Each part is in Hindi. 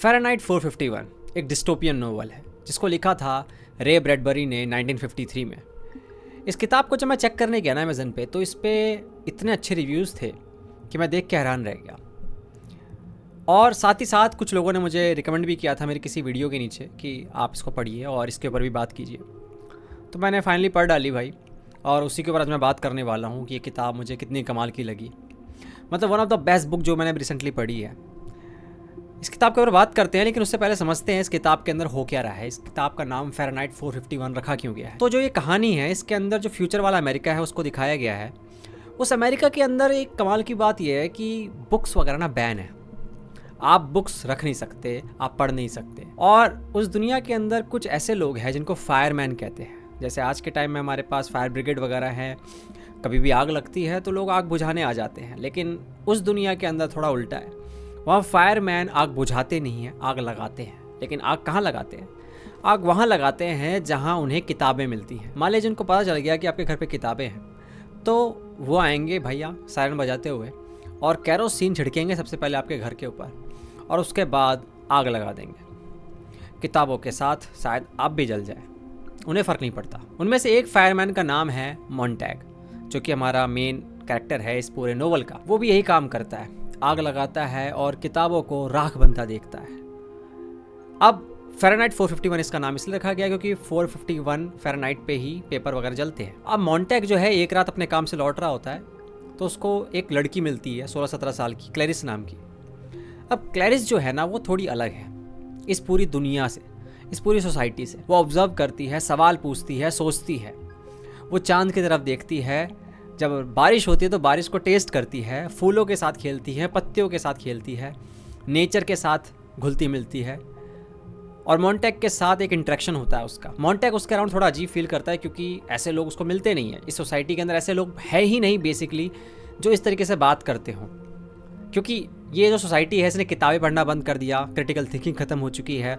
फ़ारेनहाइट 451 एक डिस्टोपियन नोवेल है जिसको लिखा था रे ब्रैडबरी ने 1953 में। इस किताब को जब मैं चेक करने गया ना अमेज़न पे, तो इस पे इतने अच्छे रिव्यूज़ थे कि मैं देख के हैरान रह गया। और साथ ही साथ कुछ लोगों ने मुझे रिकमेंड भी किया था मेरी किसी वीडियो के नीचे कि आप इसको पढ़िए और इसके ऊपर भी बात कीजिए। तो मैंने फाइनली पढ़ डाली भाई, और उसी के ऊपर आज मैं बात करने वाला हूँ कि ये किताब मुझे कितनी कमाल की लगी। मतलब one of the best book जो मैंने रिसेंटली पढ़ी है। इस किताब के ऊपर बात करते हैं, लेकिन उससे पहले समझते हैं इस किताब के अंदर हो क्या रहा है। इस किताब का नाम फ़ारेनहाइट 451 रखा क्यों गया है। तो जो ये कहानी है, इसके अंदर जो फ्यूचर वाला अमेरिका है उसको दिखाया गया है। उस अमेरिका के अंदर एक कमाल की बात यह है कि बुक्स वगैरह ना बैन है। आप बुक्स रख नहीं सकते, आप पढ़ नहीं सकते। और उस दुनिया के अंदर कुछ ऐसे लोग हैं जिनको फायरमैन कहते हैं। जैसे आज के टाइम में हमारे पास फायर ब्रिगेड वगैरह है, कभी भी आग लगती है तो लोग आग बुझाने आ जाते हैं। लेकिन उस दुनिया के अंदर थोड़ा उल्टा है। वहाँ फायरमैन आग बुझाते नहीं हैं, आग लगाते हैं। लेकिन आग कहाँ लगाते हैं? आग वहाँ लगाते हैं जहाँ उन्हें किताबें मिलती हैं। मान लीजिए उनको पता चल गया कि आपके घर पे किताबें हैं, तो वो आएंगे भैया सायरन बजाते हुए और कैरोसिन छिड़केंगे सबसे पहले आपके घर के ऊपर, और उसके बाद आग लगा देंगे किताबों के साथ। शायद आप भी जल जाए, उन्हें फ़र्क नहीं पड़ता। उनमें से एक फायरमैन का नाम है मॉन्टैग, जो कि हमारा मेन कैरेक्टर है इस पूरे नोवेल का। वो भी यही काम करता है, आग लगाता है और किताबों को राख बनता देखता है। अब फ़ारेनहाइट 451 इसका नाम इसलिए रखा गया क्योंकि 451 फ़ारेनहाइट पे ही पेपर वगैरह जलते हैं। अब मॉन्टैग जो है एक रात अपने काम से लौट रहा होता है, तो उसको एक लड़की मिलती है 16-17 साल की, क्लैरिस नाम की। अब क्लैरिस जो है ना, वो थोड़ी अलग है इस पूरी दुनिया से, इस पूरी सोसाइटी से। वो ऑब्ज़र्व करती है, सवाल पूछती है, सोचती है। वो चांद की तरफ देखती है, जब बारिश होती है तो बारिश को टेस्ट करती है, फूलों के साथ खेलती है, पत्तियों के साथ खेलती है, नेचर के साथ घुलती मिलती है। और मॉन्टैग के साथ एक इंटरेक्शन होता है उसका। मॉन्टैग उसके अराउंड थोड़ा अजीब फील करता है क्योंकि ऐसे लोग उसको मिलते नहीं हैं। इस सोसाइटी के अंदर ऐसे लोग है ही नहीं बेसिकली जो इस तरीके से बात करते हों। क्योंकि ये जो सोसाइटी है इसने किताबें पढ़ना बंद कर दिया, क्रिटिकल थिंकिंग ख़त्म हो चुकी है।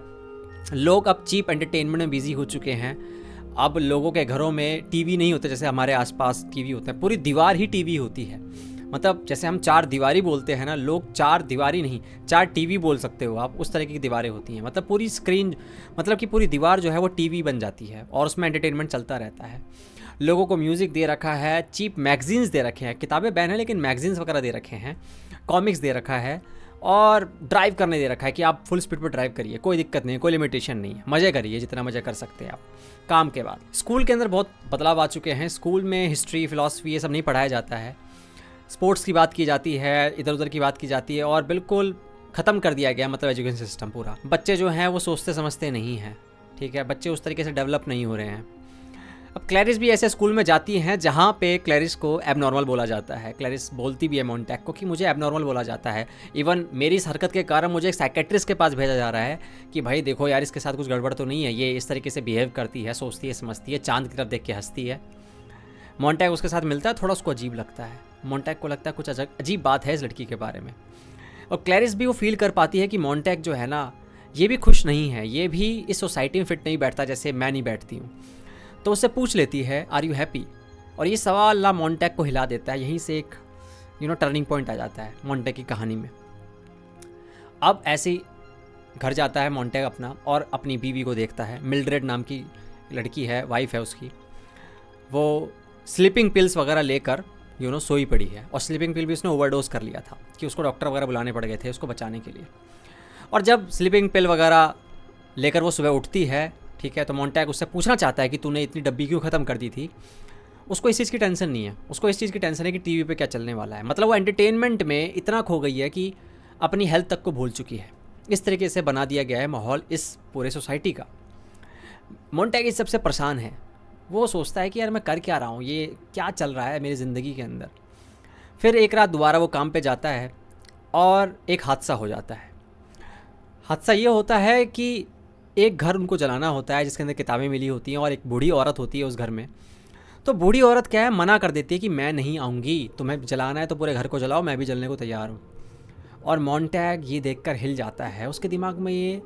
लोग अब चीप एंटरटेनमेंट में बिजी हो चुके हैं। अब लोगों के घरों में टीवी नहीं होते जैसे हमारे आसपास टीवी होते हैं, पूरी दीवार ही टीवी होती है। मतलब जैसे हम 4 दीवारी बोलते हैं ना, लोग 4 दीवारी नहीं 4 टीवी बोल सकते हो आप, उस तरीके की दीवारें होती हैं। मतलब पूरी स्क्रीन, मतलब कि पूरी दीवार जो है वो टीवी बन जाती है और उसमें एंटरटेनमेंट चलता रहता है। लोगों को म्यूज़िक दे रखा है, चीप मैगजीन्स दे रखे हैं, किताबें बैन है लेकिन मैगजीन्स वगैरह दे रखे हैं, कॉमिक्स दे रखा है, और ड्राइव करने दे रखा है कि आप फुल स्पीड पर ड्राइव करिए, कोई दिक्कत नहीं, कोई लिमिटेशन नहीं है, मज़े करिए जितना मज़े कर सकते हैं आप काम के बाद। स्कूल के अंदर बहुत बदलाव आ चुके हैं। स्कूल में हिस्ट्री, फिलॉसफी ये सब नहीं पढ़ाया जाता है। स्पोर्ट्स की बात की जाती है, इधर उधर की बात की जाती है, और बिल्कुल ख़त्म कर दिया गया मतलब एजुकेशन सिस्टम पूरा। बच्चे जो हैं वो सोचते समझते नहीं हैं, ठीक है, बच्चे उस तरीके से डेवलप नहीं हो रहे हैं। अब क्लैरिस भी ऐसे स्कूल में जाती हैं जहाँ पे क्लैरिस को एबनॉर्मल बोला जाता है। क्लैरिस बोलती भी है मॉन्टैग को कि मुझे एबनॉर्मल बोला जाता है। इवन मेरी इस हरकत के कारण मुझे एक साइकेट्रिस्ट के पास भेजा जा रहा है कि भाई देखो यार, इसके साथ कुछ गड़बड़ तो नहीं है, ये इस तरीके से बिहेव करती है, सोचती है, समझती है, चांद की तरफ देख के हंसती है। मॉन्टैग उसके साथ मिलता है, थोड़ा उसको अजीब लगता है। मॉन्टैग को लगता है कुछ अजीब बात है इस लड़की के बारे में। और क्लैरिस भी वो फील कर पाती है कि मॉन्टैग जो है ना, ये भी खुश नहीं है, ये भी इस सोसाइटी में फिट नहीं बैठता जैसे मैं नहीं बैठती हूँ। तो उससे पूछ लेती है आर यू हैप्पी, और ये सवाल ना मॉन्टैग को हिला देता है। यहीं से एक टर्निंग पॉइंट आ जाता है मॉन्टैग की कहानी में। अब ऐसे ही घर जाता है मॉन्टैग अपना, और अपनी बीवी को देखता है। मिल्ड्रेड नाम की लड़की है, वाइफ है उसकी। वो स्लीपिंग पिल्स वगैरह लेकर सोई पड़ी है, और स्लीपिंग पिल भी उसने ओवरडोज कर लिया था कि उसको डॉक्टर वगैरह बुलाने पड़ गए थे उसको बचाने के लिए। और जब स्लीपिंग पिल वगैरह लेकर वो सुबह उठती है, ठीक है, तो मॉन्टैग उससे पूछना चाहता है कि तूने इतनी डब्बी क्यों ख़त्म कर दी थी। उसको इस चीज़ की टेंशन नहीं है, उसको इस चीज़ की टेंशन है कि टीवी पे क्या चलने वाला है। मतलब वो एंटरटेनमेंट में इतना खो गई है कि अपनी हेल्थ तक को भूल चुकी है। इस तरीके से बना दिया गया है माहौल इस पूरे सोसाइटी का। मॉन्टैग इस सबसे परेशान है। वो सोचता है कि यार मैं कर क्या रहा हूँ, ये क्या चल रहा है मेरी ज़िंदगी के अंदर। फिर एक रात दोबारा वो काम पे जाता है और एक हादसा हो जाता है। हादसा ये होता है कि एक घर उनको जलाना होता है जिसके अंदर किताबें मिली होती हैं, और एक बूढ़ी औरत होती है उस घर में। तो बूढ़ी औरत क्या है, मना कर देती है कि मैं नहीं आऊँगी, तुम्हें जलाना है तो पूरे घर को जलाओ, मैं भी जलने को तैयार हूँ। और मॉन्टैग ये देखकर हिल जाता है। उसके दिमाग में ये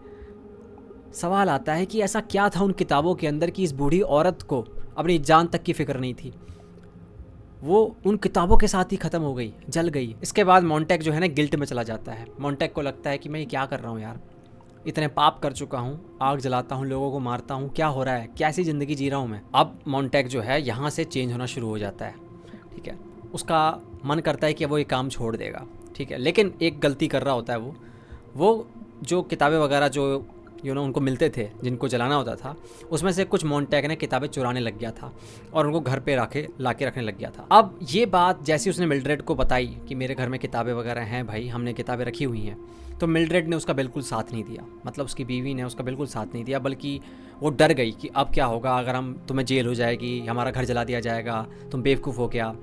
सवाल आता है कि ऐसा क्या था उन किताबों के अंदर कि इस बूढ़ी औरत को अपनी जान तक की फिक्र नहीं थी। वो उन किताबों के साथ ही ख़त्म हो गई, जल गई। इसके बाद मॉन्टैग जो है ना गिल्ट में चला जाता है। मॉन्टैग को लगता है कि मैं ये क्या कर रहा हूँ यार, इतने पाप कर चुका हूँ, आग जलाता हूँ, लोगों को मारता हूँ, क्या हो रहा है, कैसी ज़िंदगी जी रहा हूँ मैं। अब मोंटेग जो है यहाँ से चेंज होना शुरू हो जाता है, ठीक है। उसका मन करता है कि वो ये काम छोड़ देगा, ठीक है, लेकिन एक गलती कर रहा होता है वो जो किताबें वगैरह जो उनको मिलते थे, जिनको जलाना होता था, उसमें से कुछ मोंटेग ने किताबें चुराने लग गया था और उनको घर पे ला के रखने लग गया था। अब ये बात जैसे उसने मिल्ड्रेड को बताई कि मेरे घर में किताबें वगैरह हैं भाई, हमने किताबें रखी हुई हैं, तो मिल्ड्रेड ने उसका बिल्कुल साथ नहीं दिया। मतलब उसकी बीवी ने उसका बिल्कुल साथ नहीं दिया, बल्कि वो डर गई कि अब क्या होगा, अगर तुम्हें जेल हो जाएगी, हमारा घर जला दिया जाएगा, तुम बेवकूफ़ हो गया।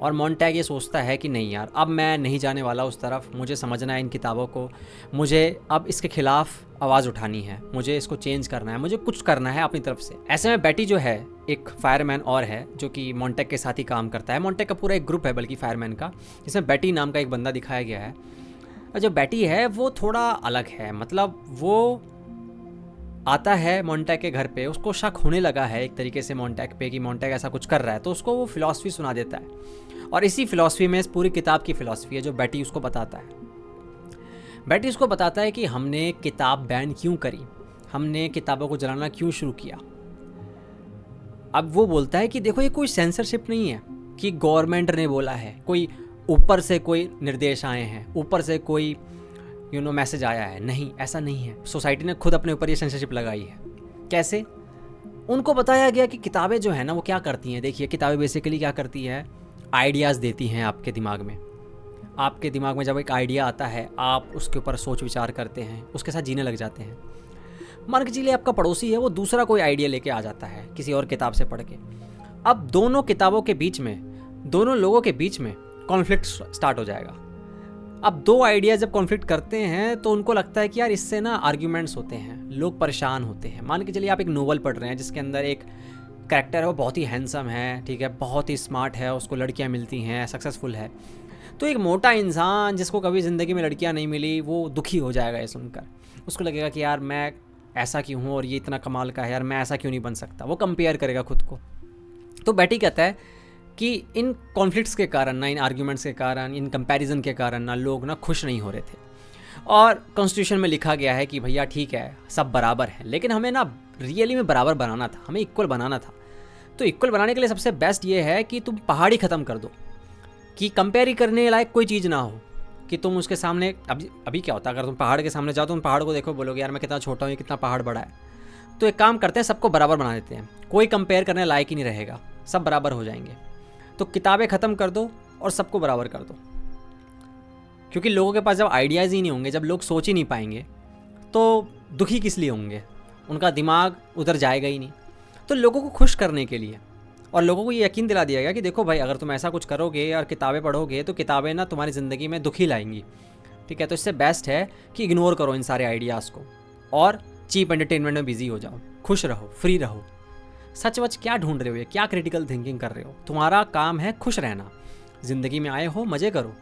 और मोंटेग ये सोचता है कि नहीं यार, अब मैं नहीं जाने वाला उस तरफ, मुझे समझना है इन किताबों को, मुझे अब इसके खिलाफ आवाज़ उठानी है, मुझे इसको चेंज करना है, मुझे कुछ करना है अपनी तरफ से। ऐसे में बेटी जो है एक फायरमैन और है जो कि मोंटेग के साथ ही काम करता है। मोंटेग का पूरा एक ग्रुप है बल्कि फायरमैन का, जिसमें बेटी नाम का एक बंदा दिखाया गया है। और जो बेटी है वो थोड़ा अलग है, मतलब वो आता है मोंटेग के घर पे, उसको शक होने लगा है एक तरीके से मोंटेग पे कि मोंटेग ऐसा कुछ कर रहा है, तो उसको वो फ़िलासफ़ी सुना देता है। और इसी फ़िलासफ़ी में इस पूरी किताब की फ़िलासफ़ी है जो बेटी उसको बताता है। बेटी उसको बताता है कि हमने किताब बैन क्यों करी, हमने किताबों को जलाना क्यों शुरू किया। अब वो बोलता है कि देखो ये कोई सेंसरशिप नहीं है कि गवर्नमेंट ने बोला है, कोई ऊपर से कोई निर्देश आए हैं, ऊपर से कोई मैसेज आया है, नहीं, ऐसा नहीं है। सोसाइटी ने खुद अपने ऊपर ये सेंसरशिप लगाई है। कैसे? उनको बताया गया कि किताबें जो है ना वो क्या करती हैं। देखिए, किताबें बेसिकली क्या करती है, आइडियाज़ देती हैं आपके दिमाग में। आपके दिमाग में जब एक आइडिया आता है, आप उसके ऊपर सोच विचार करते हैं, उसके साथ जीने लग जाते हैं। मान के चलिए आपका पड़ोसी है, वो दूसरा कोई आइडिया लेके आ जाता है किसी और किताब से पढ़ के। अब दोनों किताबों के बीच में, दोनों लोगों के बीच में कॉन्फ्लिक्ट स्टार्ट हो जाएगा। अब दो आइडियाज़ जब कॉन्फ्लिक्ट करते हैं तो उनको लगता है कि यार इससे ना आर्ग्यूमेंट्स होते हैं, लोग परेशान होते हैं। मान के चलिए आप एक नोवेल पढ़ रहे हैं जिसके अंदर एक कैरेक्टर है, वो बहुत ही हैंडसम है, ठीक है, बहुत ही स्मार्ट है, उसको लड़कियां मिलती हैं, सक्सेसफुल है। तो एक मोटा इंसान जिसको कभी ज़िंदगी में लड़कियां नहीं मिली, वो दुखी हो जाएगा ये सुनकर। उसको लगेगा कि यार मैं ऐसा क्यों हूँ और ये इतना कमाल का है, यार मैं ऐसा क्यों नहीं बन सकता। वो कंपेयर करेगा खुद को। तो बेटी कहता है कि इन कॉन्फ्लिक्ट्स के कारण ना, इन आर्ग्यूमेंट्स के कारण, इन कंपैरिजन के कारण ना लोग ना खुश नहीं हो रहे थे। और कॉन्स्टिट्यूशन में लिखा गया है कि भैया ठीक है, सब बराबर है, लेकिन हमें ना रियली में बराबर बनाना था, हमें इक्वल बनाना था। तो इक्वल बनाने के लिए सबसे बेस्ट ये है कि तुम पहाड़ी ख़त्म कर दो, कि कंपेयर करने लायक कोई चीज़ ना हो, कि तुम उसके सामने अभी क्या होता है, अगर तुम पहाड़ के सामने जाओ तो तुम पहाड़ को देखो, बोलोगे यार मैं कितना छोटा हूँ, कितना पहाड़ बड़ा है। तो एक काम करते हैं, सबको बराबर बना देते हैं, कोई कंपेयर करने लायक ही नहीं रहेगा, सब बराबर हो जाएंगे। तो किताबें ख़त्म कर दो और सबको बराबर कर दो, क्योंकि लोगों के पास जब आइडियाज़ ही नहीं होंगे, जब लोग सोच ही नहीं पाएंगे, तो दुखी किस लिए होंगे, उनका दिमाग उधर जाएगा ही नहीं। तो लोगों को खुश करने के लिए और लोगों को ये यकीन दिला दिया गया कि देखो भाई, अगर तुम ऐसा कुछ करोगे और किताबें पढ़ोगे तो किताबें ना तुम्हारी ज़िंदगी में दुखी लाएंगी, ठीक है। तो इससे बेस्ट है कि इग्नोर करो इन सारे आइडियाज़ को और चीप एंटरटेनमेंट में बिजी हो जाओ, खुश रहो, फ्री रहो। सच वच क्या ढूंढ रहे हो, क्या क्रिटिकल थिंकिंग कर रहे हो? तुम्हारा काम है खुश रहना, ज़िंदगी में आए हो, मज़े करो।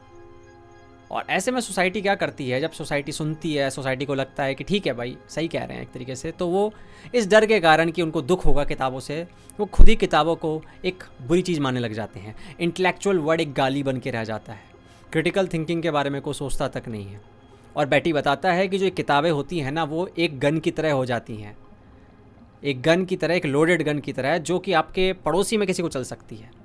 और ऐसे में सोसाइटी क्या करती है, जब सोसाइटी सुनती है, सोसाइटी को लगता है कि ठीक है भाई सही कह रहे हैं एक तरीके से, तो वो इस डर के कारण कि उनको दुख होगा किताबों से, वो खुद ही किताबों को एक बुरी चीज़ मानने लग जाते हैं। इंटेलेक्चुअल वर्ड एक गाली बन के रह जाता है, क्रिटिकल थिंकिंग के बारे में कोई सोचता तक नहीं है। और बेटी बताता है कि जो किताबें होती हैं ना, वो एक गन की तरह हो जाती हैं, एक गन की तरह, एक लोडेड गन की तरह, जो कि आपके पड़ोसी में किसी को चल सकती है।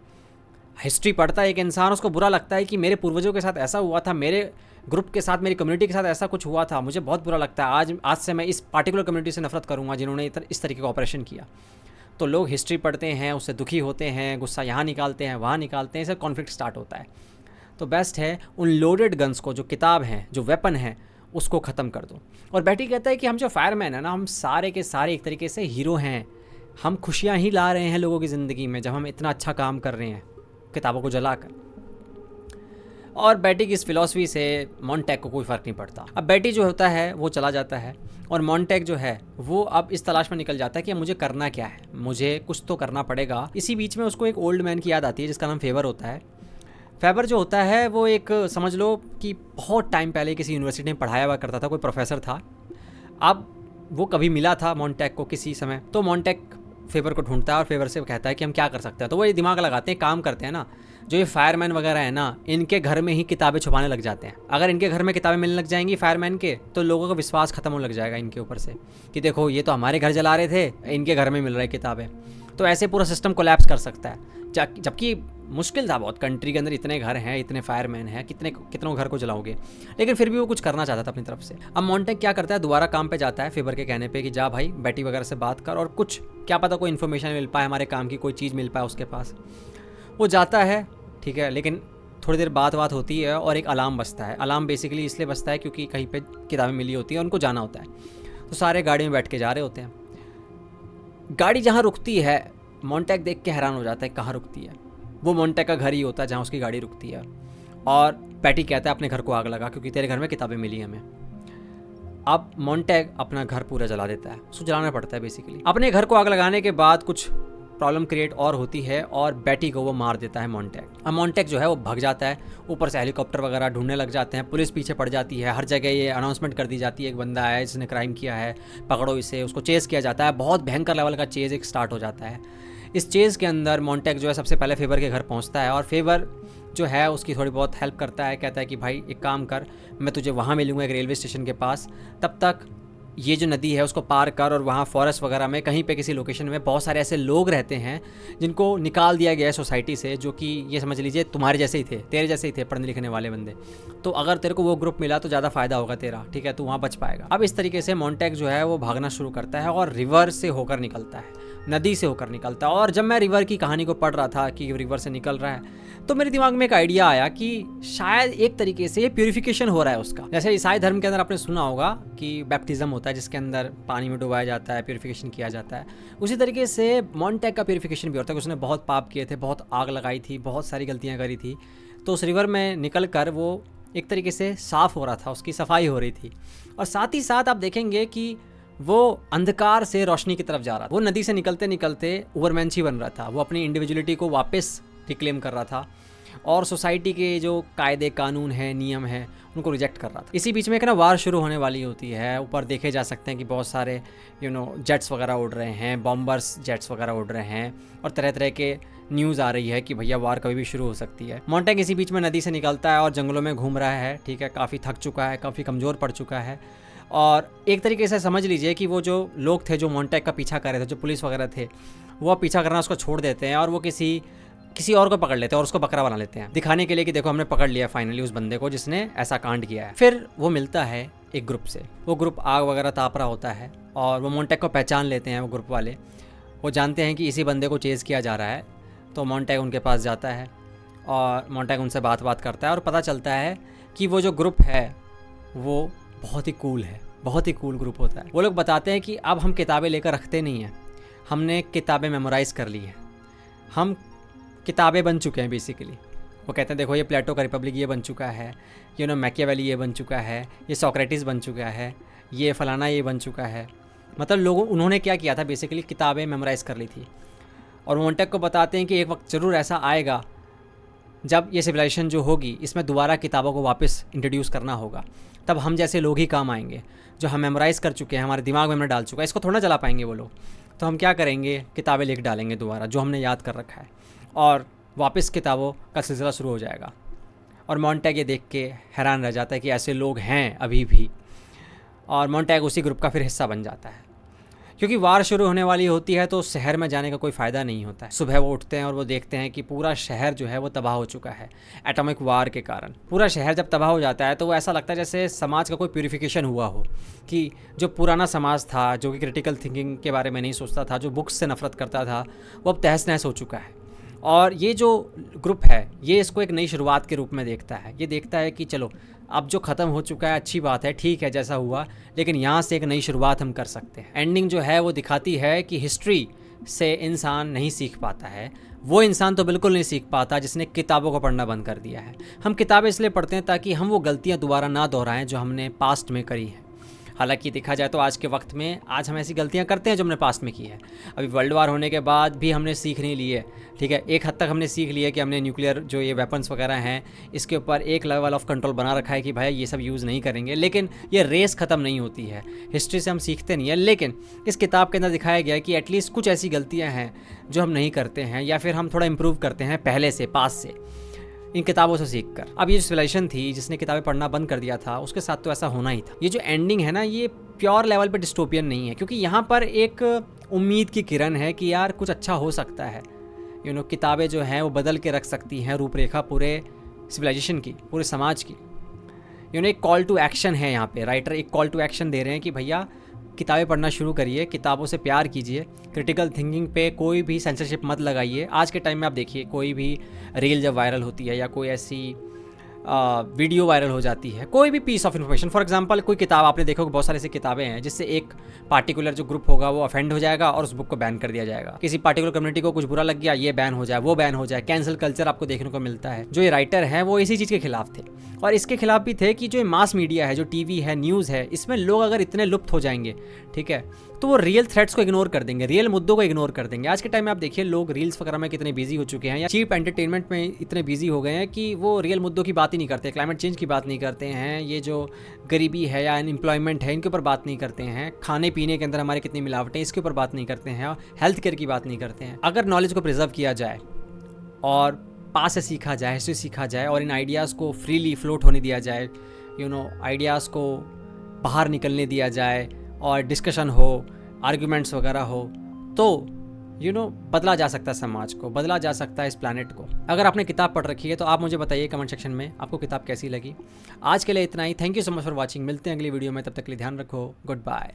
हिस्ट्री पढ़ता है एक इंसान, उसको बुरा लगता है कि मेरे पूर्वजों के साथ ऐसा हुआ था, मेरे ग्रुप के साथ, मेरी कम्युनिटी के साथ ऐसा कुछ हुआ था, मुझे बहुत बुरा लगता है, आज से मैं इस पार्टिकुलर कम्युनिटी से नफरत करूँगा जिन्होंने इस तरीके का ऑपरेशन किया। तो लोग हिस्ट्री पढ़ते हैं, उससे दुखी होते हैं, गुस्सा यहाँ निकालते हैं, वहाँ निकालते हैं, इससे कॉन्फ्लिक्ट स्टार्ट होता है। तो बेस्ट है उन लोडेड गन्स को, जो किताब हैं, जो वेपन है, उसको ख़त्म कर दो। और बेटी कहता है कि हम जो फायरमैन है ना, हम सारे के सारे एक तरीके से हीरो हैं, हम खुशियाँ ही ला रहे हैं लोगों की ज़िंदगी में जब हम इतना अच्छा काम कर रहे हैं किताबों को जलाकर। और बेटी की इस फिलॉसफी से मोंटेग को कोई फ़र्क नहीं पड़ता। अब बेटी जो होता है वो चला जाता है और मोंटेग जो है वो अब इस तलाश में निकल जाता है कि मुझे करना क्या है, मुझे कुछ तो करना पड़ेगा। इसी बीच में उसको एक ओल्ड मैन की याद आती है जिसका नाम फेबर होता है। फेबर जो होता है वो एक, समझ लो कि बहुत टाइम पहले किसी यूनिवर्सिटी में पढ़ाया हुआ करता था, कोई प्रोफेसर था। अब वो कभी मिला था मोंटेग को किसी समय, तो मोंटेग फेबर को ढूंढता है और फेबर से कहता है कि हम क्या कर सकते हैं। तो वो ये दिमाग लगाते हैं, काम करते हैं ना, जो ये फायरमैन वगैरह है ना, इनके घर में ही किताबें छुपाने लग जाते हैं। अगर इनके घर में किताबें मिलने लग जाएंगी फायरमैन के, तो लोगों का विश्वास खत्म होने लग जाएगा इनके ऊपर से कि देखो ये तो हमारे घर जला रहे थे, इनके घर में मिल रही किताबें। तो ऐसे पूरा सिस्टम कोलैप्स कर सकता है। जबकि मुश्किल था बहुत, कंट्री के अंदर इतने घर हैं, इतने फायरमैन हैं, कितनों घर को जलाओगे, लेकिन फिर भी वो कुछ करना चाहता था अपनी तरफ से। अब मॉन्टेग क्या करता है, दोबारा काम पे जाता है फेबर के कहने पे कि जा भाई बेटी वगैरह से बात कर और कुछ क्या पता कोई इन्फॉर्मेशन मिल पाए, हमारे काम की कोई चीज़ मिल पाए उसके पास। वो जाता है, ठीक है, लेकिन थोड़ी देर बात होती है और एक अलार्म बजता है। अलार्म बेसिकली इसलिए बजता है क्योंकि कहीं पे किताबें मिली होती हैं, उनको जाना होता है। तो सारे गाड़ी में बैठ के जा रहे होते हैं। गाड़ी जहाँ रुकती है, मॉन्टेग देख के हैरान हो जाता है कहाँ रुकती है। वो मॉन्टेग का घर ही होता है जहाँ उसकी गाड़ी रुकती है। और पैटी कहता है अपने घर को आग लगा क्योंकि तेरे घर में किताबें मिली हमें। अब मॉन्टेग अपना घर पूरा जला देता है, उसको जलाना पड़ता है बेसिकली। अपने घर को आग लगाने के बाद कुछ प्रॉब्लम क्रिएट और होती है और बेटी को वो मार देता है मॉन्टेग। अब मॉन्टेग जो है वो भाग जाता है, ऊपर से हेलीकॉप्टर वगैरह ढूंढने लग जाते हैं, पुलिस पीछे पड़ जाती है, हर जगह ये अनाउंसमेंट कर दी जाती है एक बंदा है जिसने क्राइम किया है, पकड़ो इसे। उसको चेज़ किया जाता है, बहुत भयंकर लेवल का चेज़ एक स्टार्ट हो जाता है। इस चेज़ के अंदर मॉन्टेग जो है सबसे पहले फेबर के घर पहुंचता है और फेबर जो है उसकी थोड़ी बहुत हेल्प करता है। कहता है कि भाई एक काम कर, मैं तुझे वहाँ मिलूँगा एक रेलवे स्टेशन के पास, तब तक ये जो नदी है उसको पार कर और वहाँ फॉरेस्ट वगैरह में कहीं पे किसी लोकेशन में बहुत सारे ऐसे लोग रहते हैं जिनको निकाल दिया गया है सोसाइटी से, जो कि ये समझ लीजिए तुम्हारे जैसे ही थे, तेरे जैसे ही थे, पढ़ने लिखने वाले बंदे। तो अगर तेरे को वो ग्रुप मिला तो ज़्यादा फ़ायदा होगा तेरा, ठीक है, तो वहाँ बच पाएगा। अब इस तरीके से मॉन्टेग जो है वो भागना शुरू करता है और रिवर से होकर निकलता है, नदी से होकर निकलता है। और जब मैं रिवर की कहानी को पढ़ रहा था कि रिवर से निकल रहा है, तो मेरे दिमाग में एक आइडिया आया कि शायद एक तरीके से प्यूरिफिकेशन हो रहा है उसका। जैसे ईसाई धर्म के अंदर आपने सुना होगा कि बैप्टिज्म होता है जिसके अंदर पानी में डुबाया जाता है, प्यूरिफिकेशन किया जाता है, उसी तरीके से मॉन्टेग का प्यूरिफिकेशन भी होता है कि उसने बहुत पाप किए थे, बहुत आग लगाई थी, बहुत सारी गलतियाँ करी थी। तो उस रिवर में निकल कर वो एक तरीके से साफ़ हो रहा था, उसकी सफाई हो रही थी। और साथ ही साथ आप देखेंगे कि वो अंधकार से रोशनी की तरफ जा रहा था। वो नदी से निकलते निकलते ओवरमैनची बन रहा था, वो अपनी इंडिविजुअलिटी को वापस रिक्लेम कर रहा था और सोसाइटी के जो कायदे कानून हैं, नियम हैं, उनको रिजेक्ट कर रहा था। इसी बीच में एक ना वार शुरू होने वाली होती है। ऊपर देखे जा सकते हैं कि बहुत सारे जेट्स वगैरह उड़ रहे हैं, बॉम्बर्स जेट्स वगैरह उड़ रहे हैं और तरह तरह के न्यूज़ आ रही है कि भैया वार कभी भी शुरू हो सकती है। मॉन्टेग इसी बीच में नदी से निकलता है और जंगलों में घूम रहा है, ठीक है, काफ़ी थक चुका है, काफ़ी कमज़ोर पड़ चुका है। और एक तरीके से समझ लीजिए कि वो जो लोग थे जो मॉन्टेग का पीछा कर रहे थे, जो पुलिस वगैरह थे, वो पीछा करना उसको छोड़ देते हैं और वो किसी और को पकड़ लेते हैं और उसको बकरा बना लेते हैं, दिखाने के लिए कि देखो हमने पकड़ लिया फाइनली उस बंदे को जिसने ऐसा कांड किया है। फिर वो मिलता है एक ग्रुप से, वो ग्रुप आग वगैरह ताप रहा होता है और वो मॉन्टेग को पहचान लेते हैं। वो ग्रुप वाले वो जानते हैं कि इसी बंदे को चेज़ किया जा रहा है, तो मॉन्टेग उनके पास जाता है और मॉन्टेग उनसे बात करता है और पता चलता है कि वो जो ग्रुप है वो बहुत ही कूल है, बहुत ही कूल ग्रुप होता है। वो लोग बताते हैं कि अब हम किताबें लेकर रखते नहीं हैं, हमने किताबें मेमोराइज़ कर ली हैं, हम किताबें बन चुके हैं बेसिकली। वो कहते हैं देखो ये प्लेटो का रिपब्लिक ये बन चुका है, मैकियावेली ये बन चुका है, ये सोक्रेटिस बन चुका है, ये फलाना ये बन चुका है। मतलब उन्होंने क्या किया था, बेसिकली किताबें मेमोराइज़ कर ली थी। और मॉन्टेग को बताते हैं कि एक वक्त ज़रूर ऐसा आएगा जब ये सिविलाइजेशन जो होगी इसमें दोबारा किताबों को वापस इंट्रोड्यूस करना होगा, तब हम जैसे लोग ही काम आएंगे जो हम मेमोराइज़ कर चुके हैं, हमारे दिमाग में हमने डाल चुका है, इसको थोड़ा चला पाएंगे वो लोग। तो हम क्या करेंगे, किताबें लिख डालेंगे दोबारा जो हमने याद कर रखा है और वापस किताबों का सिलसिला शुरू हो जाएगा। और मॉन्टेग ये देख के हैरान रह जाता है कि ऐसे लोग हैं अभी भी, और मॉन्टेग उसी ग्रुप का फिर हिस्सा बन जाता है। क्योंकि वार शुरू होने वाली होती है तो शहर में जाने का कोई फ़ायदा नहीं होता है। सुबह वो उठते हैं और वो देखते हैं कि पूरा शहर जो है वो तबाह हो चुका है एटॉमिक वार के कारण। पूरा शहर जब तबाह हो जाता है तो वो ऐसा लगता है जैसे समाज का कोई प्यूरिफिकेशन हुआ हो, कि जो पुराना समाज था, जो कि क्रिटिकल थिंकिंग के बारे में नहीं सोचता था, जो बुक्स से नफरत करता था, वो अब तहस नहस हो चुका है। और ये जो ग्रुप है ये इसको एक नई शुरुआत के रूप में देखता है। ये देखता है कि चलो अब जो ख़त्म हो चुका है अच्छी बात है, ठीक है जैसा हुआ, लेकिन यहाँ से एक नई शुरुआत हम कर सकते हैं। एंडिंग जो है वो दिखाती है कि हिस्ट्री से इंसान नहीं सीख पाता है। वो इंसान तो बिल्कुल नहीं सीख पाता जिसने किताबों को पढ़ना बंद कर दिया है। हम किताबें इसलिए पढ़ते हैं ताकि हम वो गलतियाँ दोबारा ना दोहराएं जो हमने पास्ट में करी हैं। हालांकि देखा जाए तो आज के वक्त में आज हम ऐसी गलतियां करते हैं जो हमने पास्ट में की है। अभी वर्ल्ड वार होने के बाद भी हमने सीख नहीं ली है, ठीक है। एक हद तक हमने सीख लिया कि हमने न्यूक्लियर जो ये वेपन्स वगैरह हैं इसके ऊपर एक लेवल ऑफ कंट्रोल बना रखा है कि भाई ये सब यूज़ नहीं करेंगे, लेकिन ये रेस ख़त्म नहीं होती है। हिस्ट्री से हम सीखते नहीं है, लेकिन इस किताब के अंदर दिखाया गया है कि एटलीस्ट कुछ ऐसी गलतियाँ हैं जो हम नहीं करते हैं या फिर हम थोड़ा इम्प्रूव करते हैं पहले से, पास से, इन किताबों से सीख कर। अब ये जो सिविलाइजेशन थी जिसने किताबें पढ़ना बंद कर दिया था उसके साथ तो ऐसा होना ही था। ये जो एंडिंग है ना ये प्योर लेवल पे डिस्टोपियन नहीं है, क्योंकि यहाँ पर एक उम्मीद की किरण है कि यार कुछ अच्छा हो सकता है। किताबें जो हैं वो बदल के रख सकती हैं रूपरेखा पूरे सिविलाइजेशन की, पूरे समाज की। एक कॉल टू एक्शन है यहाँ पे, राइटर एक कॉल टू एक्शन दे रहे हैं कि भैया किताबें पढ़ना शुरू करिए, किताबों से प्यार कीजिए, क्रिटिकल थिंकिंग पे कोई भी सेंसरशिप मत लगाइए। आज के टाइम में आप देखिए कोई भी रील जब वायरल होती है या कोई ऐसी वीडियो वायरल हो जाती है, कोई भी piece of information, for example कोई किताब आपने देखा बहुत सारी ऐसी किताबें हैं जिससे एक पार्टिकुलर जो ग्रुप होगा वो ऑफेंड हो जाएगा और उस बुक को बैन कर दिया जाएगा। किसी पार्टिकुलर कम्युनिटी को कुछ बुरा लग गया, ये बैन हो जाए, वो बैन हो जाए, कैंसिल कल्चर आपको देखने को मिलता है। जो ये राइटर हैं वो इसी चीज़ के खिलाफ थे और इसके खिलाफ भी थे कि जो मास मीडिया है, जो टीवी है, न्यूज़ है, इसमें लोग अगर इतने लुप्त हो जाएंगे, ठीक है, तो वो रियल थ्रेट्स को इग्नोर कर देंगे, रियल मुद्दों को इग्नोर कर देंगे। आज के टाइम में आप देखिए लोग रील्स वगैरह में कितने बिजी हो चुके हैं या चीप एंटरटेनमेंट में इतने बिजी हो गए हैं कि वो रियल मुद्दों की बात ही नहीं करते, क्लाइमेट चेंज की बात नहीं करते हैं, ये जो गरीबी है या अनएम्प्लॉयमेंट है इनके ऊपर बात नहीं करते हैं, खाने पीने के अंदर हमारे कितनी मिलावटें इसके ऊपर बात नहीं करते हैं, हेल्थ केयर की बात नहीं करते हैं। अगर नॉलेज को प्रिजर्व किया जाए और पास से सीखा जाए, हिस्ट्री सीखा जाए और इन आइडियाज़ को फ्रीली फ्लोट होने दिया जाए, आइडियाज़ को बाहर निकलने दिया जाए और डिस्कशन हो, आर्ग्यूमेंट्स वगैरह हो, तो बदला जा सकता है समाज को, बदला जा सकता है इस प्लैनेट को। अगर आपने किताब पढ़ रखी है तो आप मुझे बताइए कमेंट सेक्शन में आपको किताब कैसी लगी। आज के लिए इतना ही। Thank you so much for watching. मिलते हैं अगली वीडियो में, तब तक के लिए ध्यान रखो। Good bye.